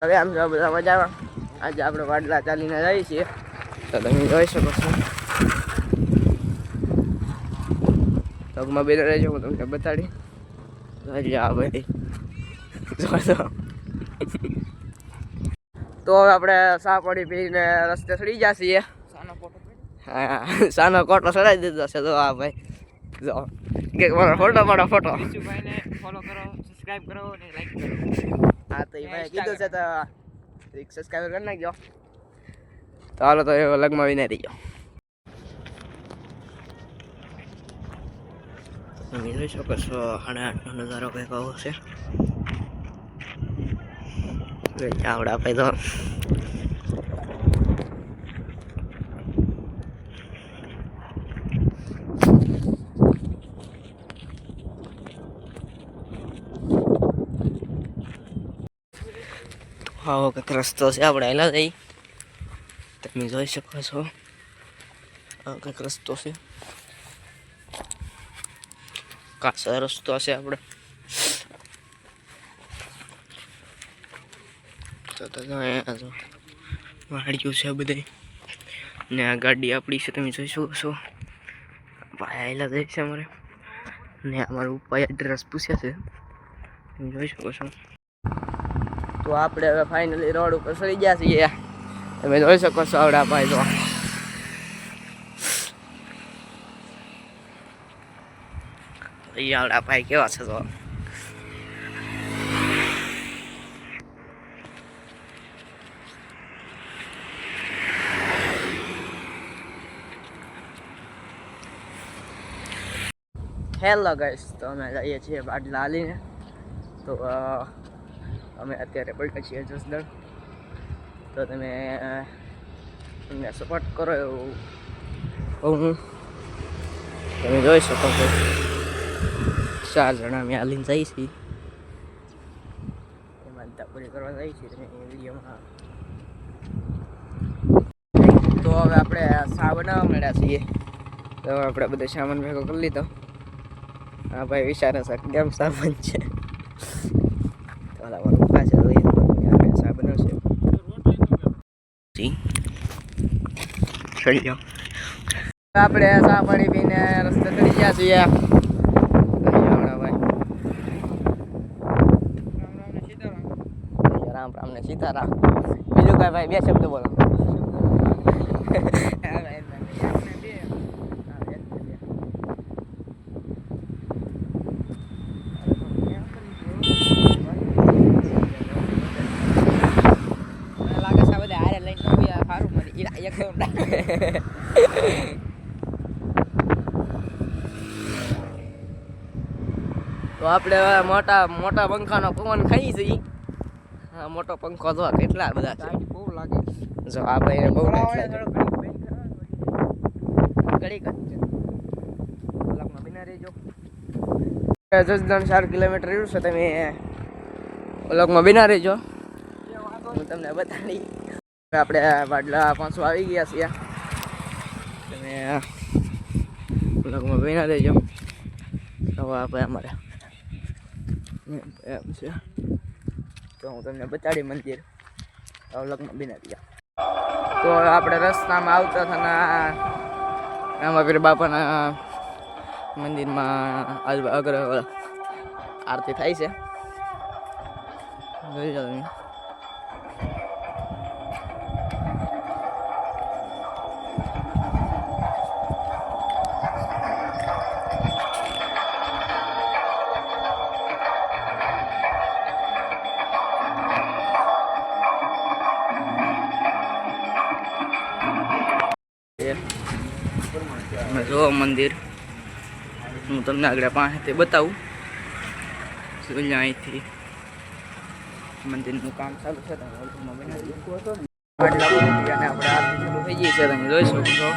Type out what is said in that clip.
હવે આમ જો બધા મજામાં. આજે આપણે વાડલા ચાલીને જઈએ છીએ તો તમે જોઈ શકો છો. પગમાં બેન રહેજો, હું તમને બતાડી. ભાઈ તો હવે આપણે સા પાણી પીને રસ્તે ચડી ગયા છીએ. હા, સાનો કોટો ચડાવી દીધો છે. તો આ ભાઈ જો કે મારો ફોટો વિશુભાઈને ફોલો કરો, સબસ્ક્રાઇબ કરો અને લાઈક કરો. હા તો એ ભાઈ કીધું છે તો એક સબસ્ક્રાઇબ કરી નાખજો. તો હાલો તો એ લગમાં વિના રહી ગયો. તમે જોઈ શકો છો 8:30નો નજારો કંઈક આવો છે. આવડા ભાઈ તો આવો કંઈક રસ્તો છે. આપણે હેલા જઈ, તમે જોઈ શકો છો. આવો કંઈક રસ્તો છે, કાચો રસ્તો છે. આપણે તો વાડિયું છે બધે ને આ ગાડી આપણી છે. તમે જોઈ શકો છો. ભાઈ આવેલા જાય છે અમારે ને અમારું ઉપર એડ્રેસ પૂછ્યા છે. તમે જોઈ શકો છો. તો આપણે હવે ફાઇનલી રોડ ઉપર ચડી ગયા છીએ. તમે જોઈ શકો છો. આવડા ભાઈ તો આવડા ભાઈ કેવા છે તો હેલો ગાઈસ, તો અમે જઈએ છીએ વાડલા હાલીને. તો અમે અત્યારે પહોંચ્યા છીએ જસદણ. તો તમે અમને સપોર્ટ કરો એવું કહું હું. તમે જોઈ શકો છો 4 જણા અમે હાલીને જઈએ છીએ. માનતા પૂરી કરવા જઈએ છીએ તમે વિડીયોમાં. તો હવે આપણે સા બનાવવા માંડ્યા છીએ. તો આપણે બધો સામાન ભેગો કરી લીધો. હા ભાઈ વિચારે છે કેમ સામાન છે. સા બનાવશે. આપણે સા પાણી પીને રસ્તે ચડી ગયા છીએ. રામ રામ ને સીતારામ. બીજું કઈ ભાઈ બે શબ્દ બોલો. તો આપણે મોટા પંખાનો પવન ખાઈ છીએ. હા, મોટો પંખો તો કેટલા બધા છે. બહુ લાગે જો આ ભાઈને બહુ જસદણ 4 કિલોમીટર રહ્યું છે. તમે વ્લોગમાં બિના રહેજો, હું તમને બતાડી. આપણે વાડલા 500 આવી ગયા છીએ. તમે વ્લોગમાં બિના રહેજો. હવે આપણે અમારે એમ છે તો હું તમને બતાડી મંદિર. વ્લોગમાં બિના રહ્યા. તો આપણે રસ્તામાં આવતા હતા રામાપીર બાપાના મંદિરમાં અગ્ર આરતી થાય છે. જોઈ જાઓ તમે. જો મંદિર હું તમને આગળ પાસેથી બતાવું. અહીંથી મંદિરનું કામ ચાલુ છે. આપણે આરતી ચાલુ થઈ ગઈ છે. તમે જોઈ શકો છો.